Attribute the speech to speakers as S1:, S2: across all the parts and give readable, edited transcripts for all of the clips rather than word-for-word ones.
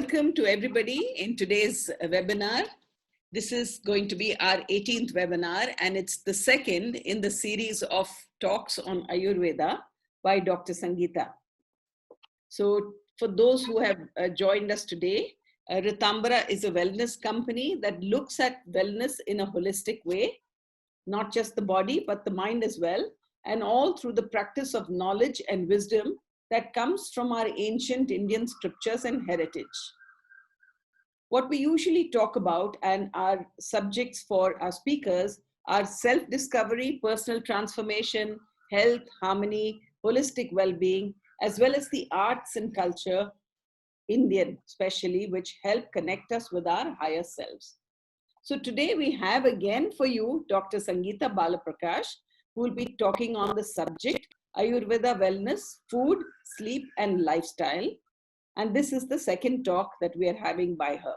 S1: welcome to everybody in today's webinar. This is going to be our 18th webinar, and it's the second in the series of talks on Ayurveda by Dr. Sangeeta. So for those who have joined us today, Rtambhara is a wellness company that looks at wellness in a holistic way, not just the body, but the mind as well, and all through the practice of knowledge and wisdom that comes from our ancient Indian scriptures and heritage. What we usually talk about and our subjects for our speakers are self-discovery, personal transformation, health, harmony, holistic well-being, as well as the arts and culture, Indian especially, which help connect us with our higher selves. So today we have again for you Dr. Sangeeta Balaprakash, who will be talking on the subject Ayurveda wellness, food, sleep, and lifestyle. And this is the second talk that we are having by her.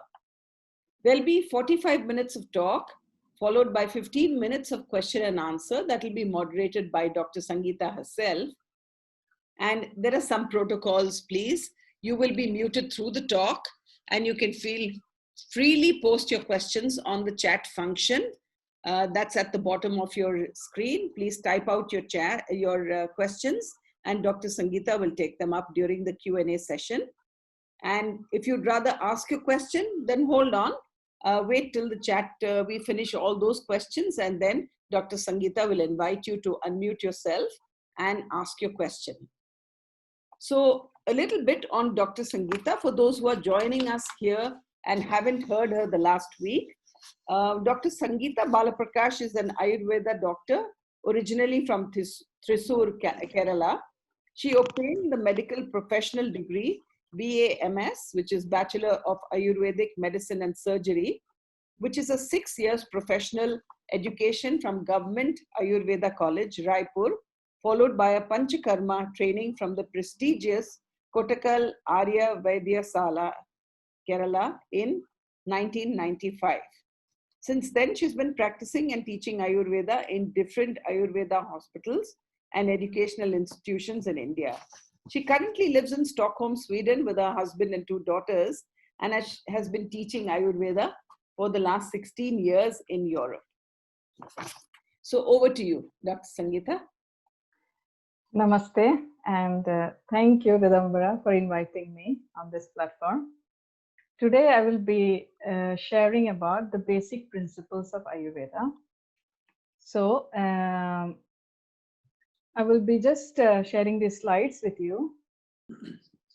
S1: There'll be 45 minutes of talk, followed by 15 minutes of question and answer that will be moderated by Dr. Sangeeta herself. And there are some protocols, please. You will be muted through the talk, and you can freely post your questions on the chat function. That's at the bottom of your screen. Please type out your questions, and Dr. Sangeeta will take them up during the Q&A session. And if you'd rather ask your question, then hold on. Wait till the chat, we finish all those questions, and then Dr. Sangeeta will invite you to unmute yourself and ask your question. So a little bit on Dr. Sangeeta for those who are joining us here and haven't heard her the last week. Dr. Sangeeta Balaprakash is an Ayurveda doctor, originally from Thrissur, Kerala. She obtained the medical professional degree, BAMS, which is Bachelor of Ayurvedic Medicine and Surgery, which is a 6 years professional education from Government Ayurveda College, Raipur, followed by a Panchakarma training from the prestigious Kottakkal Arya Vaidyasala, Kerala in 1995. Since then, she's been practicing and teaching Ayurveda in different Ayurveda hospitals and educational institutions in India. She currently lives in Stockholm, Sweden with her husband and 2 daughters, and has been teaching Ayurveda for the last 16 years in Europe. So over to you, Dr. Sangeeta.
S2: Namaste, and thank you, Rtambhara, for inviting me on this platform. Today, I will be sharing about the basic principles of Ayurveda. So, I will be just sharing these slides with you.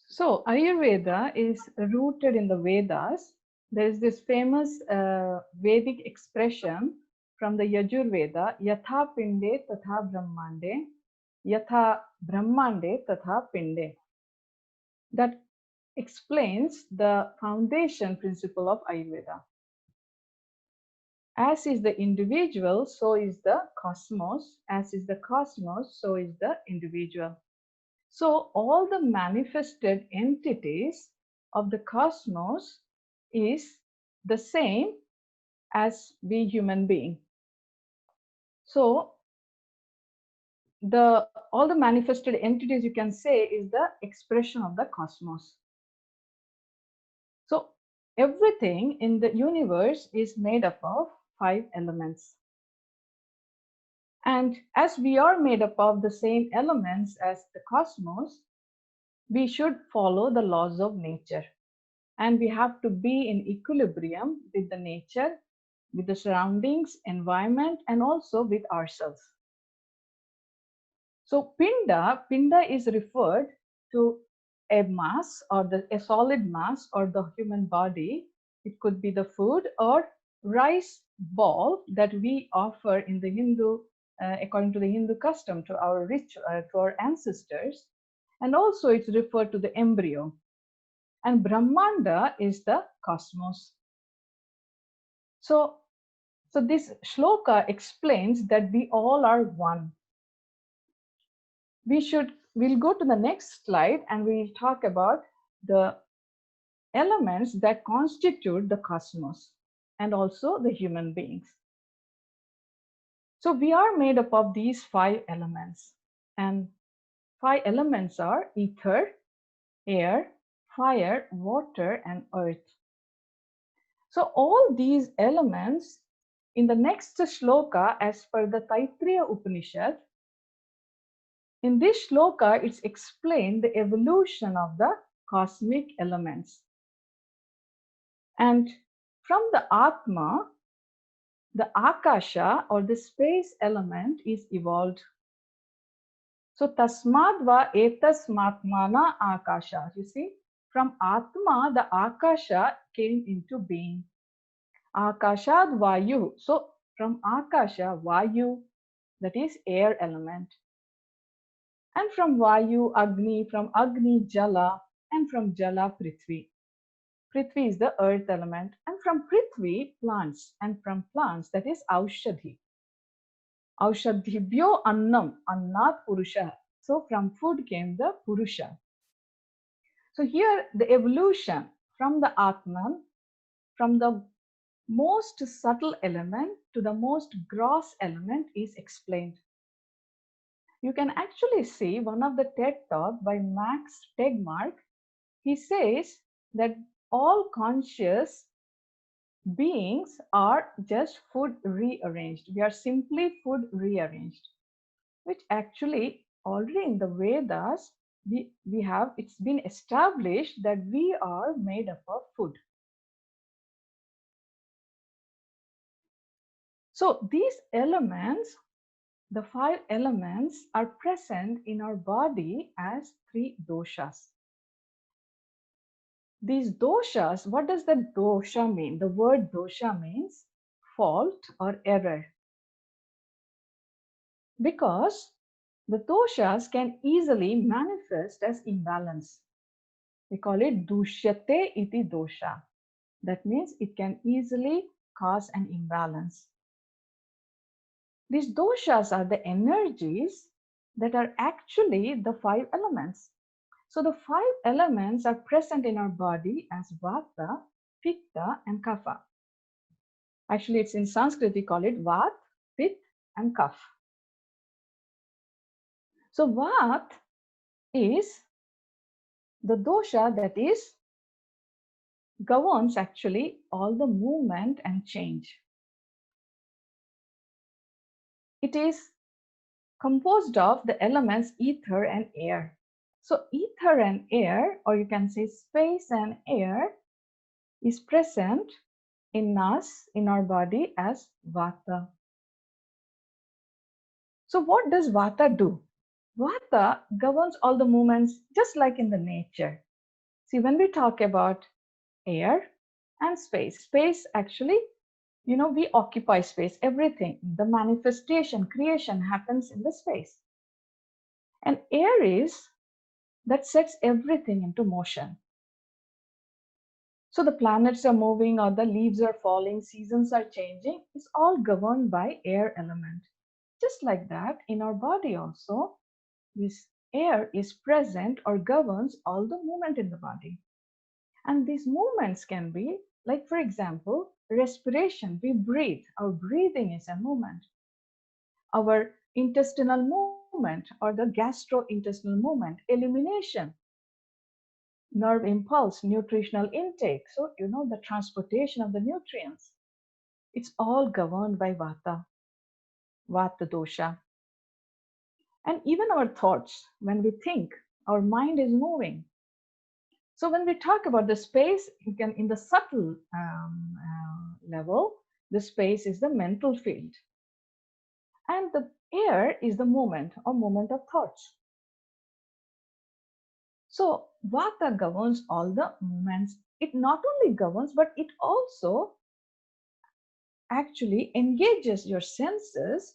S2: So, Ayurveda is rooted in the Vedas. There is this famous Vedic expression from the Yajurveda, Yatha Pinde Tatha Brahmande, Yatha Brahmande Tatha Pinde. That explains the foundation principle of Ayurveda. As is the individual, so is the cosmos. As is the cosmos, so is the individual. So all the manifested entities of the cosmos is the same as we human being. So all the manifested entities, you can say, is the expression of the cosmos. So everything in the universe is made up of 5 elements. And as we are made up of the same elements as the cosmos, we should follow the laws of nature. And we have to be in equilibrium with the nature, with the surroundings, environment, and also with ourselves. So Pinda is referred to a mass or a solid mass or the human body. It could be the food or rice ball that we offer in the Hindu, according to the Hindu custom, to our to our ancestors. And also it's referred to the embryo. And Brahmanda is the cosmos. So this shloka explains that we all are one. We'll go to the next slide and we'll talk about the elements that constitute the cosmos and also the human beings. So we are made up of these 5 elements, and 5 elements are ether, air, fire, water, and earth. So all these elements in the next shloka, as per the Taittiriya Upanishad, in this shloka, it's explained the evolution of the cosmic elements. And from the Atma, the Akasha or the space element is evolved. So tasmadva etasmatmana Akasha. You see, from Atma, the Akasha came into being. Akashad Vayu. So from Akasha, Vayu, that is air element. And from Vayu, Agni, from Agni, Jala, and from Jala, Prithvi. Prithvi is the earth element, and from Prithvi, plants, and from plants, that is Aushadhi. Aushadhibhyo Annam, Annat Purusha. So from food came the Purusha. So here the evolution from the Atman, from the most subtle element to the most gross element is explained. You can actually see one of the TED Talk by Max Tegmark. He says that all conscious beings are just food rearranged. We are simply food rearranged, which actually already in the Vedas, it's been established that we are made up of food. So these elements, the 5 elements, are present in our body as 3 doshas. These doshas, what does the dosha mean? The word dosha means fault or error. Because the doshas can easily manifest as imbalance. We call it dushyate iti dosha. That means it can easily cause an imbalance. These doshas are the energies that are actually the 5 elements. So the 5 elements are present in our body as Vata, Pitta, and Kapha. Actually, it's in Sanskrit, we call it Vat, Pitta, and Kapha. So Vat is the dosha that is governs actually all the movement and change. It is composed of the elements ether and air. So ether and air, or you can say space and air, is present in us, in our body as Vata. So what does Vata do? Vata governs all the movements just like in the nature. See, when we talk about air and space actually, we occupy space, everything, the manifestation, creation happens in the space. And air is that sets everything into motion. So the planets are moving or the leaves are falling, seasons are changing. It's all governed by air element. Just like that, in our body also, this air is present or governs all the movement in the body. And these movements can be, like for example, respiration. We breathe. Our breathing is a movement. Our intestinal movement or the gastrointestinal movement, elimination, nerve impulse, nutritional intake. So, the transportation of the nutrients. It's all governed by Vata, Vata dosha. And even our thoughts, when we think, our mind is moving. So when we talk about the space, in the subtle level, the space is the mental field. And the air is the moment or moment of thoughts. So Vata governs all the movements. It not only governs, but it also actually engages your senses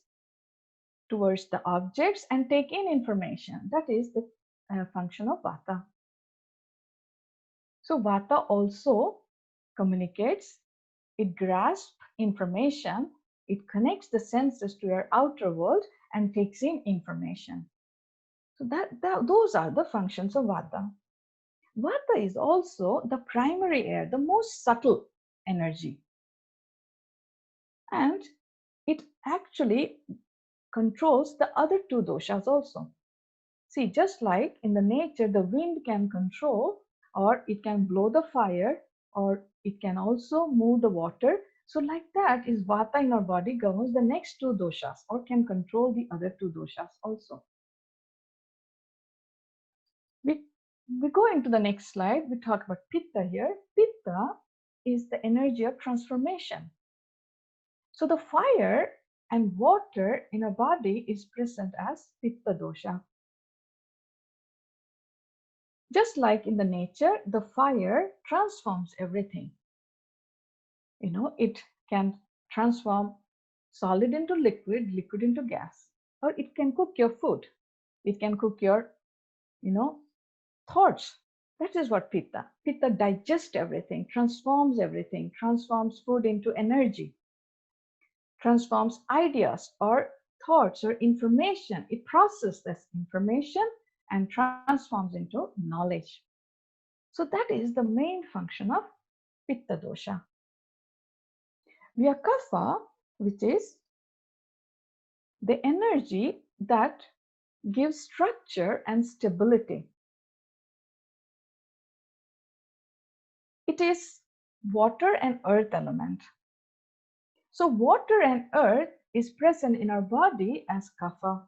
S2: towards the objects and take in information. That is the function of Vata. So Vata also communicates, it grasps information, it connects the senses to your outer world and takes in information. So those are the functions of Vata. Vata is also the primary air, the most subtle energy. And it actually controls the other 2 doshas also. See, just like in the nature, the wind can control or it can blow the fire, or it can also move the water. So like that is Vata in our body governs the next two doshas or can control the other two doshas also. We, we go into the next slide, we talk about Pitta here. Pitta is the energy of transformation. So the fire and water in our body is present as Pitta dosha. Just like in the nature, the fire transforms everything. It can transform solid into liquid, liquid into gas, or it can cook your food. It can cook your, thoughts. That is what Pitta. Pitta digests everything, transforms food into energy, transforms ideas or thoughts or information. It processes this information and transforms into knowledge. So that is the main function of Pitta dosha. We have Kapha, which is the energy that gives structure and stability. It is water and earth element. So water and earth is present in our body as Kapha.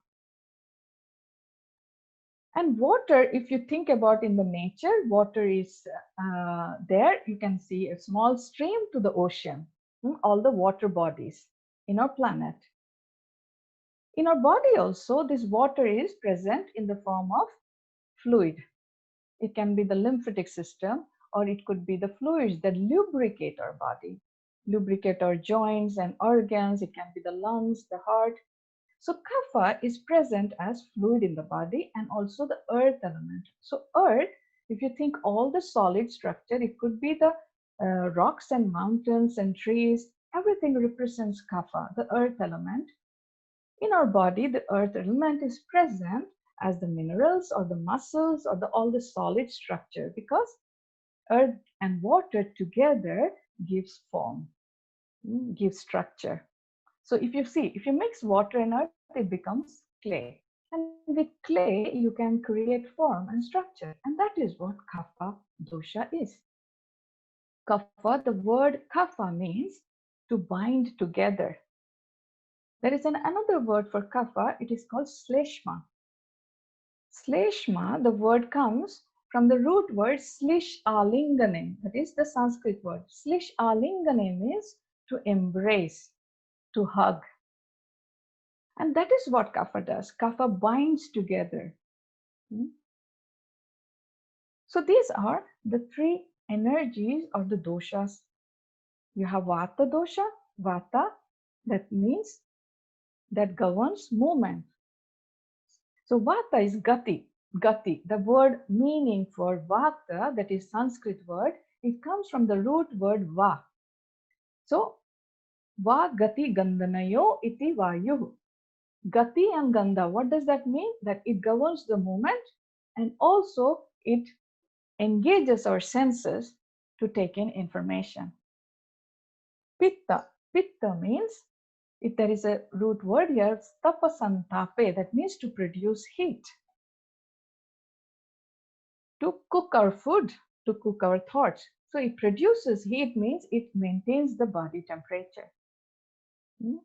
S2: And water, if you think about in the nature, water is there. You can see a small stream to the ocean, all the water bodies in our planet. In our body also, this water is present in the form of fluid. It can be the lymphatic system, or it could be the fluids that lubricate our body, lubricate our joints and organs. It can be the lungs, the heart. So Kapha is present as fluid in the body and also the earth element. So earth, if you think all the solid structure, it could be the rocks and mountains and trees. Everything represents Kapha, the earth element. In our body, the earth element is present as the minerals or the muscles or all the solid structure, because earth and water together gives form, gives structure. So if you mix water and earth, it becomes clay. And with clay, you can create form and structure. And that is what Kapha dosha is. Kapha, the word Kapha means to bind together. There is another word for Kapha, it is called Sleshma. Sleshma, the word comes from the root word slish alingane, that is the Sanskrit word. Slish alingane means to embrace, to hug. And that is what Kapha does. Kapha binds together. So these are the three energies of the doshas. You have Vata dosha, Vata, that means that governs movement. So Vata is gati. Gati, the word meaning for Vata, that is Sanskrit word, it comes from the root word Va. So Va gati gandanayo iti vayu. Gati and Gandha, what does that mean? That it governs the movement and also it engages our senses to take in information. Pitta. Pitta means, if there is a root word here, tapasantape, that means to produce heat. To cook our food, to cook our thoughts. So it produces heat means it maintains the body temperature.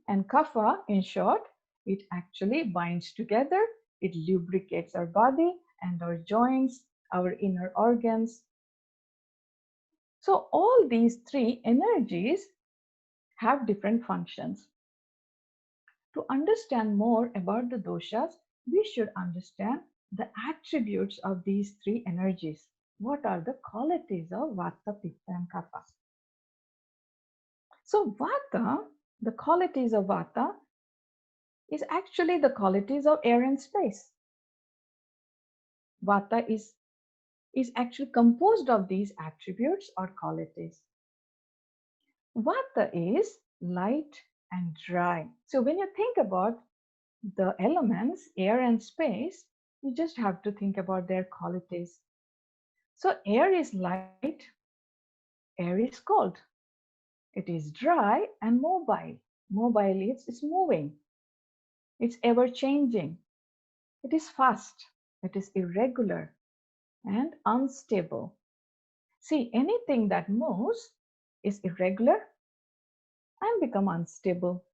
S2: And Kapha, in short, it actually binds together, it lubricates our body and our joints, our inner organs. So all these three energies have different functions. To understand more about the doshas, we should understand the attributes of these three energies. What are the qualities of Vata, Pitta, and Kapha? So Vata, the qualities of Vata is actually the qualities of air and space. Vata is actually composed of these attributes or qualities. Vata is light and dry. So when you think about the elements, air and space, you just have to think about their qualities. So air is light, air is cold. It is dry and mobile. Mobile is it's moving. It's ever changing. It is fast. It is irregular and unstable. See, anything that moves is irregular and become unstable.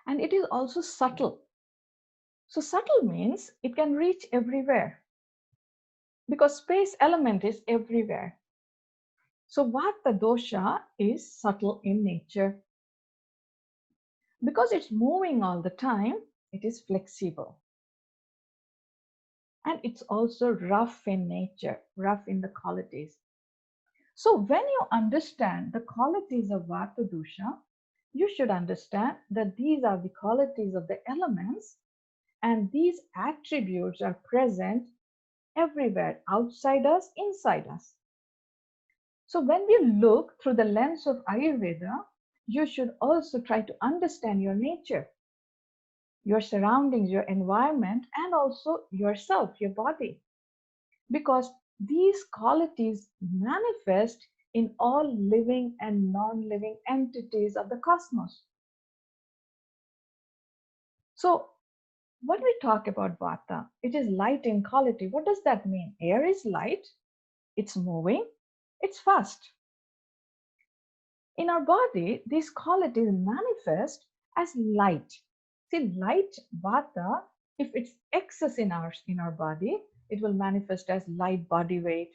S2: And it is also subtle. So subtle means it can reach everywhere because space element is everywhere. So Vata dosha is subtle in nature. Because it's moving all the time, it is flexible. And it's also rough in nature, rough in the qualities. So when you understand the qualities of Vata dosha, you should understand that these are the qualities of the elements, and these attributes are present everywhere, outside us, inside us. So when we look through the lens of Ayurveda, you should also try to understand your nature, your surroundings, your environment, and also yourself, your body. Because these qualities manifest in all living and non-living entities of the cosmos. So when we talk about Vata, it is light in quality. What does that mean? Air is light, it's moving, it's fast. In our body, these qualities manifest as light. See, light Vata, if it's excess in our body, it will manifest as light body weight.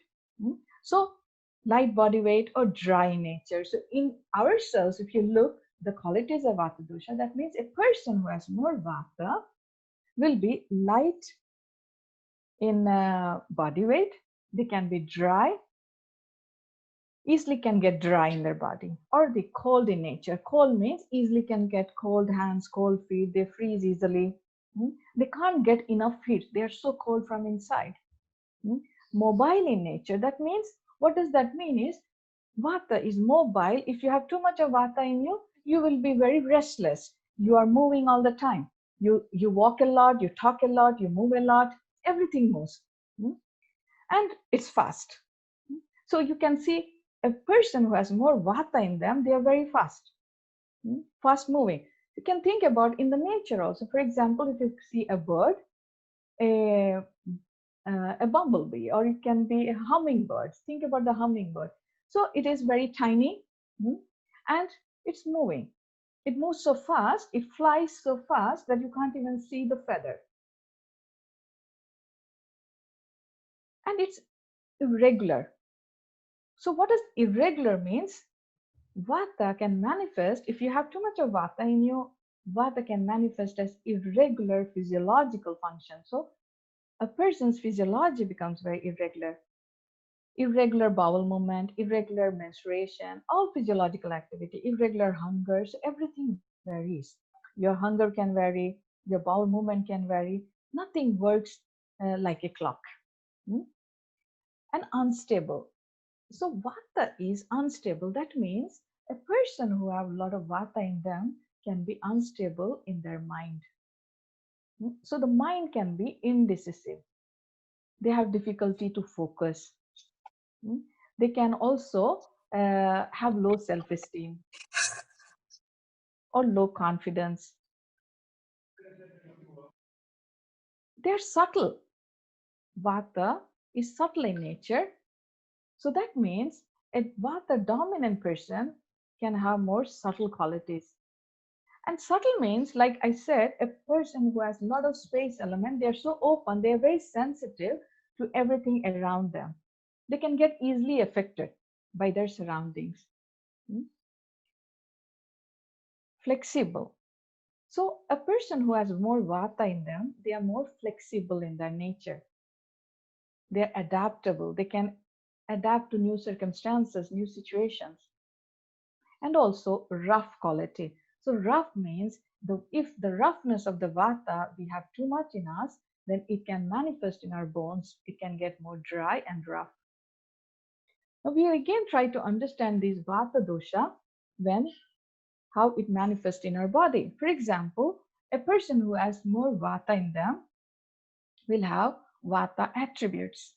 S2: So, light body weight or dry nature. So, in ourselves, if you look the qualities of Vata dosha, that means a person who has more Vata will be light in body weight. They can be dry, easily can get dry in their body, or the cold in nature. Cold means easily can get cold hands, cold feet, they freeze easily. They can't get enough heat, they are so cold from inside. Mobile in nature, that means, what does that mean is Vata is mobile. If you have too much of Vata in you, you will be very restless. You are moving all the time. You walk a lot, you talk a lot, you move a lot, everything moves. And it's fast. So you can see a person who has more Vata in them, they are very fast, fast moving. You can think about in the nature also. For example, if you see a bird, a, a bumblebee, or it can be a hummingbird. Think about the hummingbird. So it is very tiny, and it's moving. It moves so fast, it flies so fast that you can't even see the feather. And it's irregular. So what does irregular means? Vata can manifest, if you have too much of Vata in you, Vata can manifest as irregular physiological function. So a person's physiology becomes very irregular. Irregular bowel movement, irregular menstruation, all physiological activity, irregular hunger, so everything varies. Your hunger can vary, your bowel movement can vary. Nothing works like a clock. And unstable. So Vata is unstable. That means a person who have a lot of Vata in them can be unstable in their mind. So the mind can be indecisive. They have difficulty to focus. They can also have low self-esteem or low confidence. They're subtle. Vata is subtle in nature. So that means a Vata dominant person can have more subtle qualities. And subtle means, like I said, a person who has a lot of space element, they're so open, they're very sensitive to everything around them. They can get easily affected by their surroundings. Flexible. So a person who has more Vata in them, they are more flexible in their nature. They're adaptable. They can adapt to new circumstances, new situations. And also rough quality. So rough means if the roughness of the Vata we have too much in us, then it can manifest in our bones. It can get more dry and rough. Now we again try to understand this Vata dosha when how it manifests in our body. For example, a person who has more Vata in them will have Vata attributes.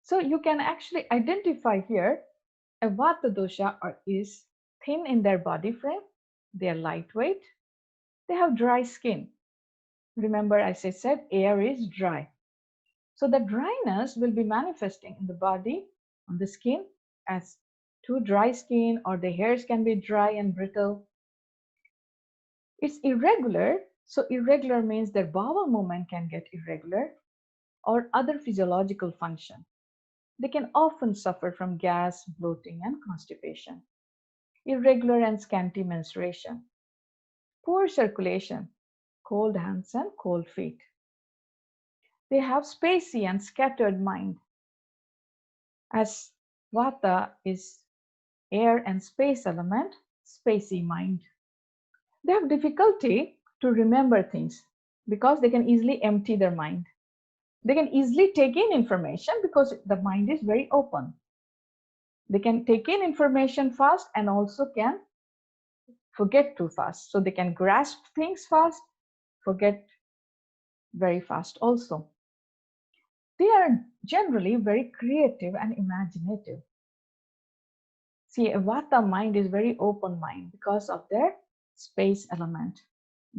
S2: So you can actually identify here a Vata dosha is thin in their body frame, they are lightweight, they have dry skin. Remember, as I said, air is dry. So the dryness will be manifesting in the body, on the skin, as too dry skin, or the hairs can be dry and brittle. It's irregular. So irregular means their bowel movement can get irregular or other physiological function. They can often suffer from gas, bloating, and constipation. Irregular and scanty menstruation. Poor circulation, cold hands and cold feet. They have spacey and scattered mind. As Vata is air and space element, spacey mind. They have difficulty to remember things because they can easily empty their mind. They can easily take in information because the mind is very open. They can take in information fast and also can forget too fast. So they can grasp things fast, forget very fast also. They are generally very creative and imaginative. See, a Vata mind is very open mind because of their space element.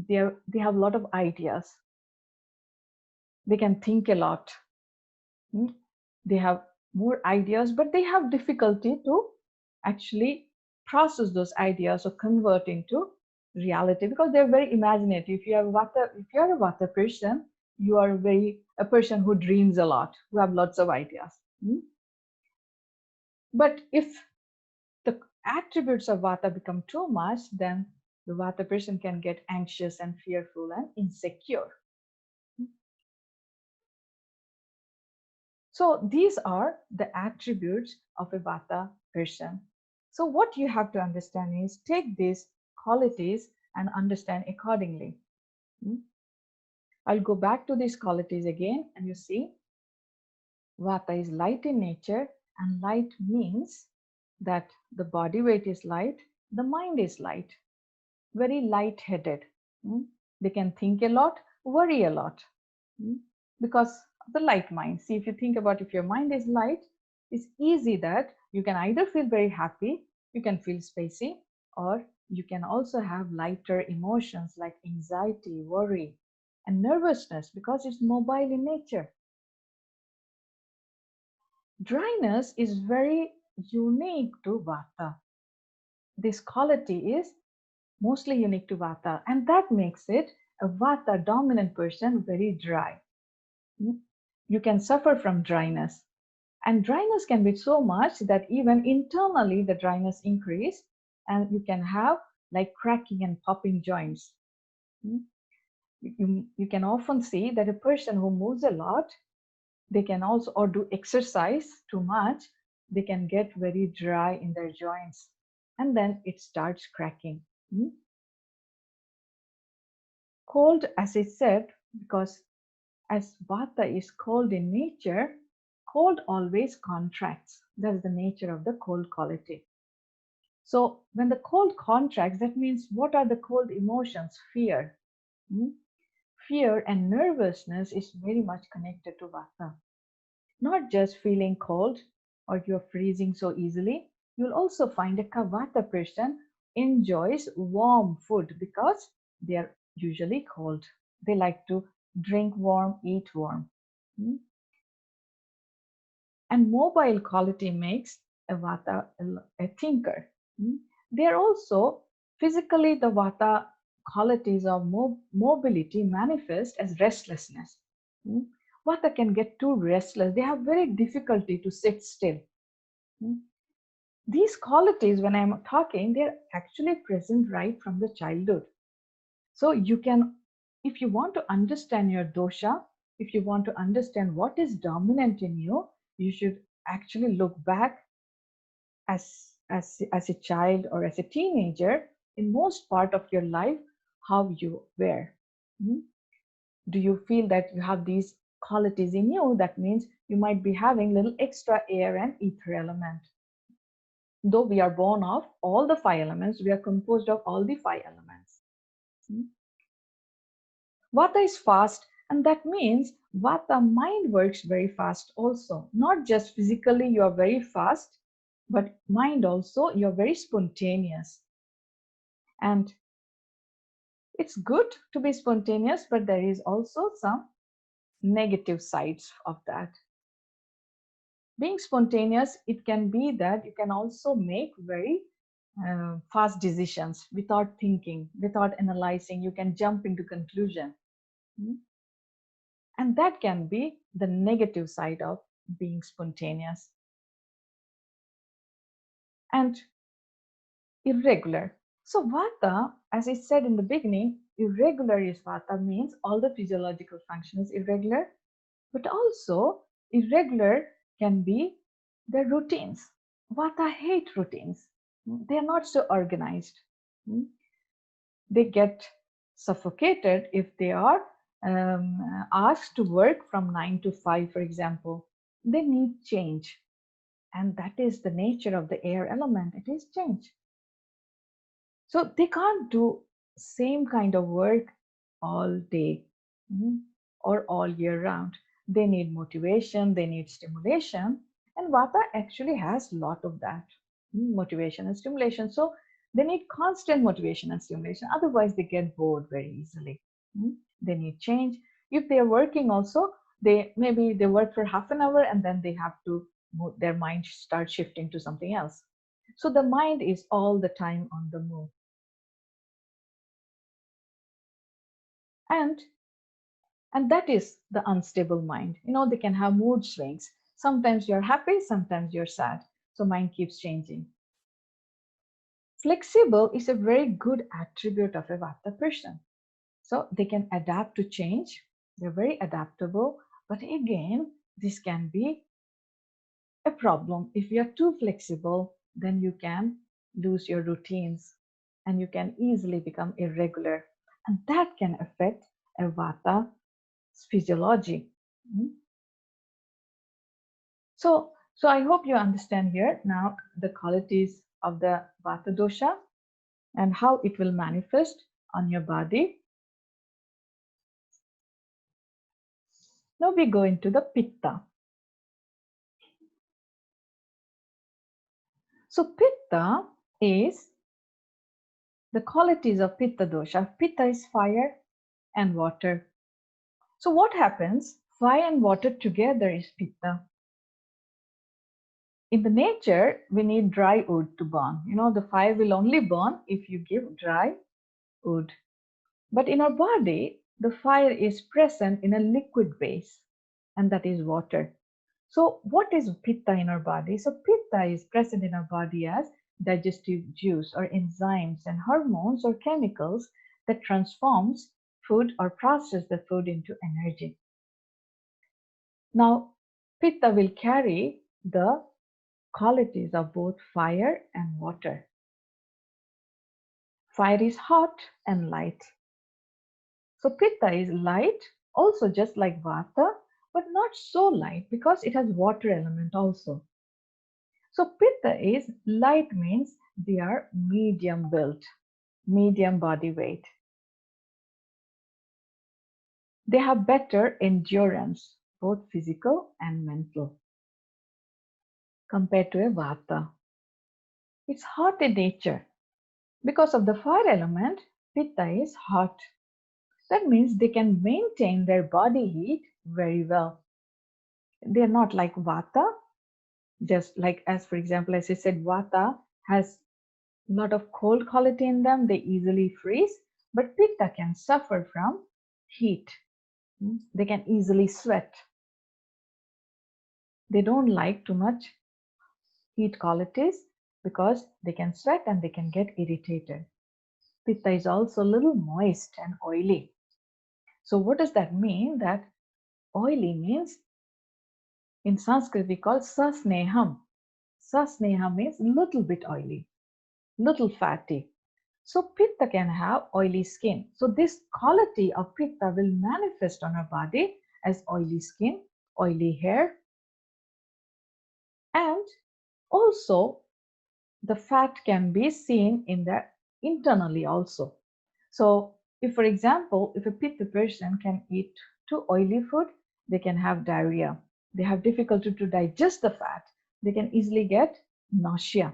S2: They have a lot of ideas. They can think a lot. They have more ideas, but they have difficulty to actually process those ideas or convert into reality because they're very imaginative. If you are a Vata person, you are a person who dreams a lot, who have lots of ideas. But if the attributes of Vata become too much, then the Vata person can get anxious and fearful and insecure. So these are the attributes of a Vata person. So what you have to understand is take these qualities and understand accordingly. I'll go back to these qualities again, and you see Vata is light in nature, and light means that the body weight is light, the mind is light, very light-headed. They can think a lot, worry a lot, because of the light mind. See, if you think about if your mind is light, it's easy that you can either feel very happy, you can feel spacey, or you can also have lighter emotions like anxiety, worry, and nervousness because it's mobile in nature. Dryness is very unique to Vata. This quality is mostly unique to Vata, and that makes it a Vata dominant person very dry. You can suffer from dryness, and dryness can be so much that even internally the dryness increase, and you can have like cracking and popping joints. You can often see that a person who moves a lot, they can also, or do exercise too much, they can get very dry in their joints, and then it starts cracking. Cold, as I said, because as Vata is cold in nature, cold always contracts. That's the nature of the cold quality. So when the cold contracts, that means what are the cold emotions? Fear. Fear and nervousness is very much connected to Vata. Not just feeling cold or you're freezing so easily. You'll also find a Vata person enjoys warm food because they are usually cold. They like to drink warm, eat warm. And mobile quality makes a Vata a thinker. They are also physically the Vata qualities of mobility manifest as restlessness. Vata can get too restless. They have very difficulty to sit still. These qualities, when I'm talking, they're actually present right from the childhood. So you can, if you want to understand your dosha, if you want to understand what is dominant in you, you should actually look back as a child or as a teenager in most part of your life, how you were. Do you feel that you have these qualities in you? That means you might be having little extra air and ether element. Though we are born of all the five elements, we are composed of all the five elements. Vata is fast, and that means Vata mind works very fast also. Not just physically you are very fast, but mind also you're very spontaneous. And it's good to be spontaneous, but there is also some negative sides of that. Being spontaneous, it can be that you can also make very fast decisions without thinking, without analyzing. You can jump into conclusion. Hmm? And that can be the negative side of being spontaneous. And irregular. So Vata, as I said in the beginning, irregular is Vata means all the physiological function is irregular, but also irregular can be the routines. Vata hate routines. They are not so organized. They get suffocated if they are asked to work from 9 to 5, for example. They need change. And that is the nature of the air element. It is change. So they can't do same kind of work all day or all year round. They need motivation, they need stimulation, and Vata actually has a lot of that motivation and stimulation. So they need constant motivation and stimulation. Otherwise, they get bored very easily. They need change. If they are working also, maybe they work for half an hour and then they have to their mind start shifting to something else. So the mind is all the time on the move. And that is the unstable mind. They can have mood swings. Sometimes you're happy, sometimes you're sad. So mind keeps changing. Flexible is a very good attribute of a Vata person. So they can adapt to change. They're very adaptable. But again, this can be a problem. If you're too flexible, then you can lose your routines and you can easily become irregular. And that can affect a Vata physiology. So I hope you understand here now the qualities of the Vata dosha and how it will manifest on your body. Now we go into the Pitta. So Pitta is the qualities of Pitta dosha. Pitta is fire and water. So what happens? Fire and water together is Pitta. In the nature, we need dry wood to burn. The fire will only burn if you give dry wood. But in our body, the fire is present in a liquid base, and that is water. So what is Pitta in our body? So Pitta is present in our body as digestive juice or enzymes and hormones or chemicals that transforms food or process the food into energy. Now, Pitta will carry the qualities of both fire and water. Fire is hot and light. So Pitta is light, also just like Vata, but not so light because it has water element also. So Pitta is light means they are medium built, medium body weight. They have better endurance, both physical and mental, compared to a Vata. It's hot in nature. Because of the fire element, Pitta is hot. That means they can maintain their body heat very well. They're not like Vata, just like as for example, as I said, Vata has a lot of cold quality in them. They easily freeze, but Pitta can suffer from heat. They can easily sweat. They don't like too much heat qualities because they can sweat and they can get irritated. Pitta is also a little moist and oily. So what does that mean? That oily means in Sanskrit we call sasneham. Sasneham means little bit oily, little fatty. So Pitta can have oily skin. So this quality of Pitta will manifest on our body as oily skin, oily hair, and also the fat can be seen in the internally also. So if for example, if a Pitta person can eat too oily food, they can have diarrhea. They have difficulty to digest the fat. They can easily get nausea.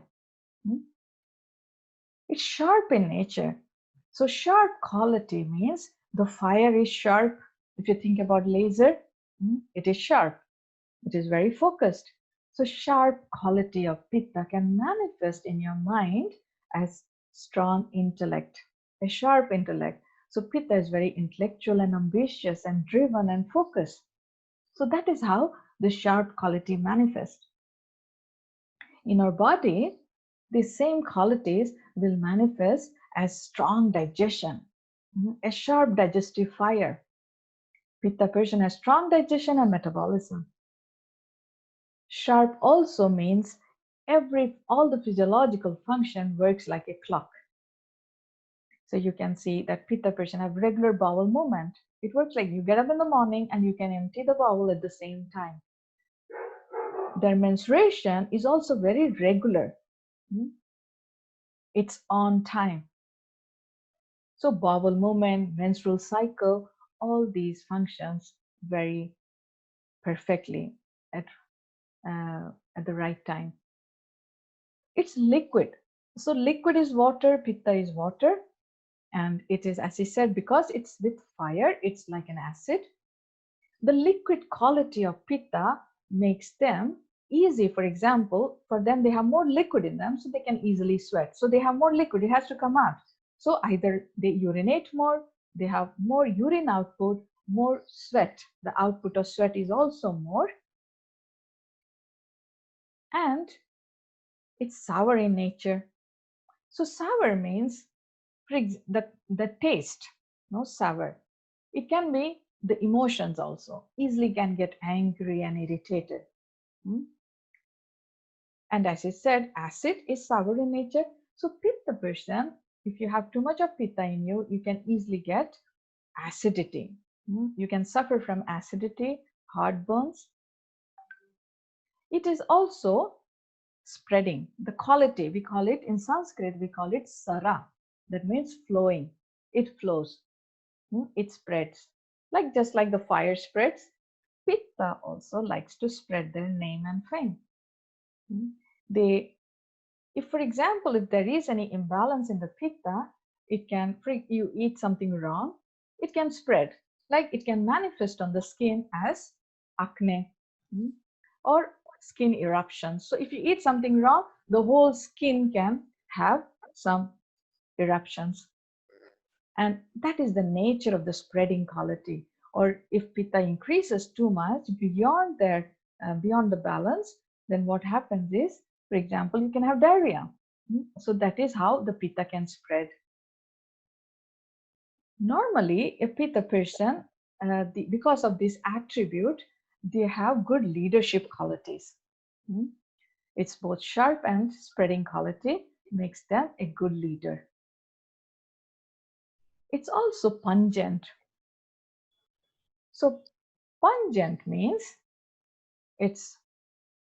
S2: It's sharp in nature. So sharp quality means the fire is sharp. If you think about laser, It is sharp. It is very focused. So sharp quality of Pitta can manifest in your mind as strong intellect, a sharp intellect. So Pitta is very intellectual and ambitious and driven and focused. So that is how the sharp quality manifests. In our body, these same qualities will manifest as strong digestion, a sharp digestive fire. Pitta person has strong digestion and metabolism. Sharp also means all the physiological function works like a clock. So you can see that Pitta person have regular bowel movement. It works like you get up in the morning and you can empty the bowel at the same time. Their menstruation is also very regular. It's on time. So bowel movement, menstrual cycle, all these functions very perfectly at, at the right time. It's liquid. So liquid is water, Pitta is water. And it is, as I said, because it's with fire, it's like an acid. The liquid quality of Pitta makes them easy. For example, for them, they have more liquid in them, so they can easily sweat. So they have more liquid, it has to come out. So either they urinate more, they have more urine output, more sweat. The output of sweat is also more. And it's sour in nature. So sour means the taste, no sour. It can be the emotions also. Easily can get angry and irritated. And as I said, acid is sour in nature. So Pitta person, if you have too much of Pitta in you, you can easily get acidity. You can suffer from acidity, heartburns. It is also spreading. The quality, we call it in Sanskrit, we call it sara. That means flowing. It flows. It spreads. Like just like the fire spreads, Pitta also likes to spread their name and fame. They, if for example, if there is any imbalance in the Pitta, it can, you eat something wrong, it can spread. Like it can manifest on the skin as acne or skin eruptions. So if you eat something wrong, the whole skin can have some eruptions. And that is the nature of the spreading quality. Or if Pitta increases too much beyond beyond the balance, then what happens is, for example, you can have diarrhea. So that is how the Pitta can spread. Normally, a Pitta person, because of this attribute, they have good leadership qualities. It's both sharp and spreading quality makes them a good leader. It's also pungent. So pungent means it's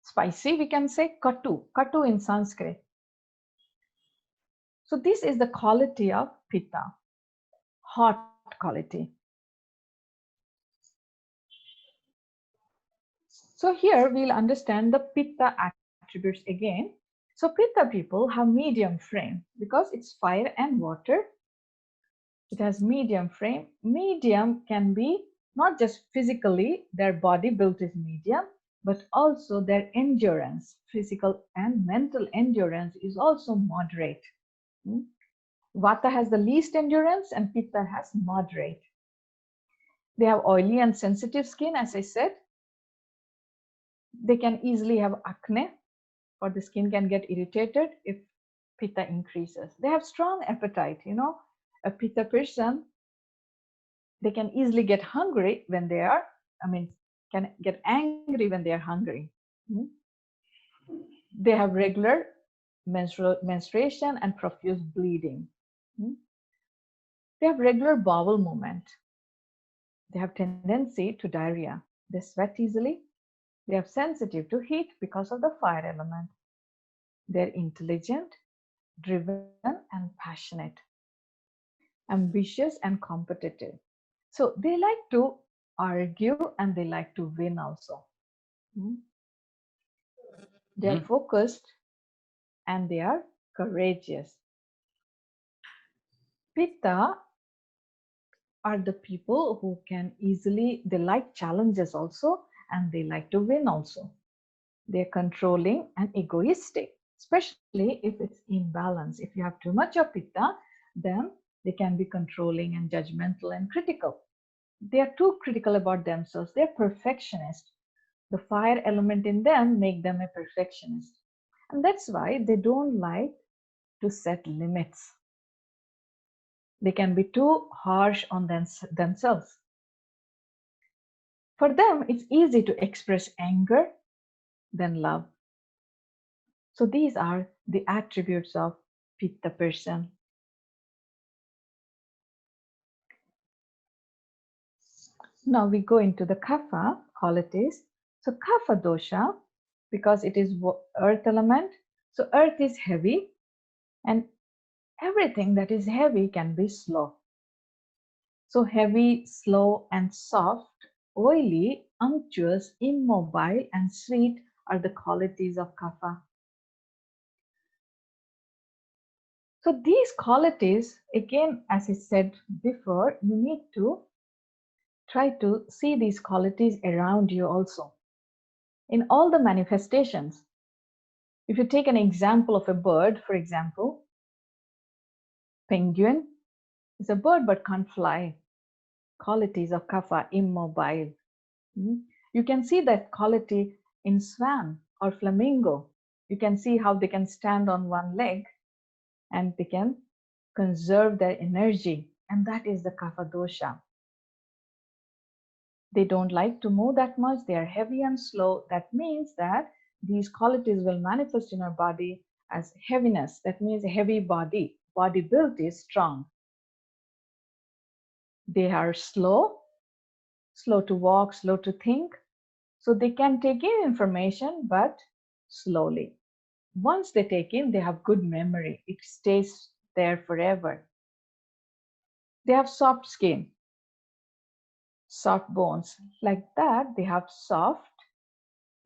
S2: spicy, we can say katu, katu in Sanskrit. So this is the quality of Pitta, hot quality. So here we'll understand the Pitta attributes again. So Pitta people have medium frame because it's fire and water. It has medium frame. Medium can be not just physically, their body built is medium, but also their endurance, physical and mental endurance is also moderate. Vata has the least endurance and Pitta has moderate. They have oily and sensitive skin, as I said. They can easily have acne, or the skin can get irritated if Pitta increases. They have strong appetite. A Pitta person, they can easily get hungry when they are, can get angry when they are hungry. They have regular menstruation and profuse bleeding. They have regular bowel movement. They have tendency to diarrhea. They sweat easily. They are sensitive to heat because of the fire element. They're intelligent, driven, and passionate, ambitious, and competitive. So they like to argue and they like to win also. They are focused and they are courageous. Pitta are the people who can easily, they like challenges also, and they like to win also. They're controlling and egoistic, especially if it's imbalance. If you have too much of Pitta, then they can be controlling and judgmental and critical. They are too critical about themselves. They're perfectionist. The fire element in them make them a perfectionist. And that's why they don't like to set limits. They can be too harsh on themselves. For them, it's easy to express anger than love. So these are the attributes of Pitta person. Now we go into the Kapha qualities. So Kapha dosha, because it is earth element, so earth is heavy, and everything that is heavy can be slow. So heavy, slow, and soft, oily, unctuous, immobile, and sweet are the qualities of Kapha. So these qualities, again, as I said before, you need to try to see these qualities around you also. In all the manifestations, if you take an example of a bird, for example, penguin is a bird but can't fly. Qualities of Kapha, immobile. You can see that quality in swan or flamingo. You can see how they can stand on one leg and they can conserve their energy, and that is the Kapha dosha. They don't like to move that much. They are heavy and slow. That means that these qualities will manifest in our body as heaviness. That means a heavy body. Body built is strong. They are slow, slow to walk, slow to think. So they can take in information, but slowly. Once they take in, they have good memory. It stays there forever. They have soft skin, soft bones. Like that, they have soft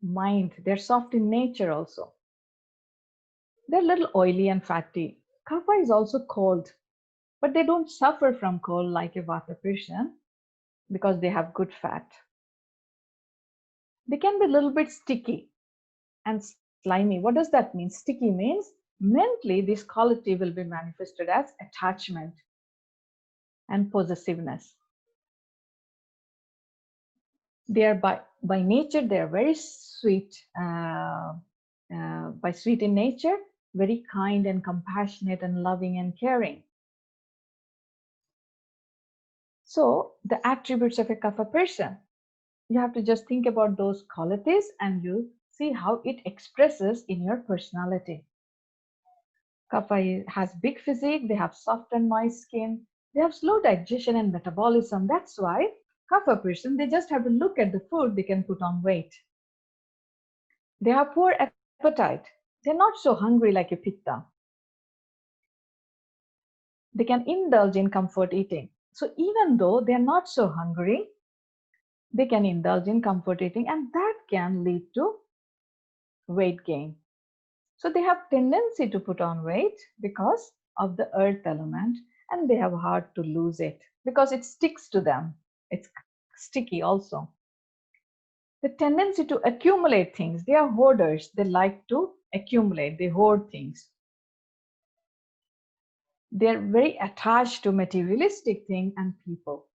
S2: mind. They're soft in nature also. They're a little oily and fatty. Kapha is also cold, but they don't suffer from cold like a Vata person because they have good fat. They can be a little bit sticky and slimy. What does that mean? Sticky means mentally this quality will be manifested as attachment and possessiveness. They are by nature, they are very sweet, by sweet in nature, very kind and compassionate and loving and caring. So the attributes of a Kapha person, you have to just think about those qualities and you see how it expresses in your personality. Kapha has big physique, they have soft and moist skin, they have slow digestion and metabolism. That's why Kapha person, they just have to look at the food, they can put on weight. They have poor appetite. They're not so hungry like a Pitta. They can indulge in comfort eating. So even though they're not so hungry, they can indulge in comfort eating, and that can lead to weight gain. So they have tendency to put on weight because of the earth element, and they have hard to lose it because it sticks to them. It's sticky also. The tendency to accumulate things. They are hoarders. They like to accumulate. They hoard things. They're very attached to materialistic things and people.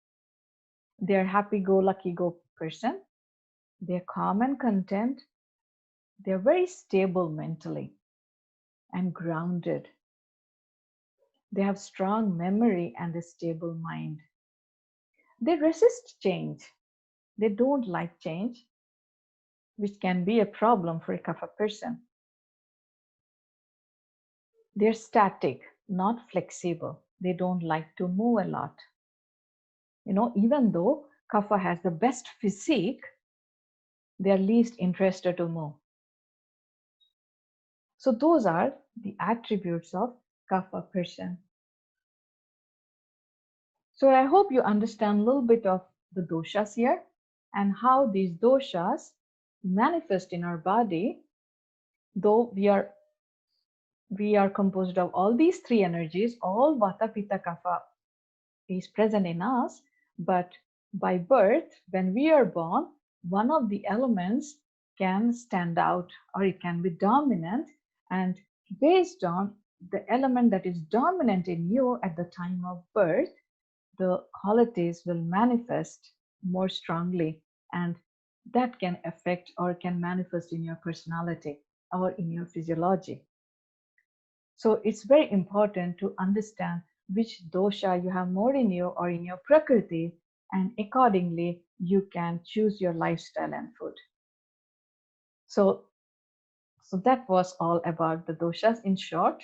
S2: They're happy-go-lucky-go person. They're calm and content. They're very stable mentally and grounded. They have strong memory and a stable mind. They resist change. They don't like change, which can be a problem for a Kapha person. They're static, not flexible. They don't like to move a lot. Even though Kapha has the best physique, they're least interested to move. So those are the attributes of Kapha person. So I hope you understand a little bit of the doshas here and how these doshas manifest in our body. Though we are composed of all these three energies, all Vata, Pitta, Kapha is present in us, but by birth, when we are born, one of the elements can stand out or it can be dominant, and based on the element that is dominant in you at the time of birth, the qualities will manifest more strongly, and that can affect or can manifest in your personality or in your physiology. So it's very important to understand which dosha you have more in you or in your prakriti, and accordingly you can choose your lifestyle and food. So that was all about the doshas in short.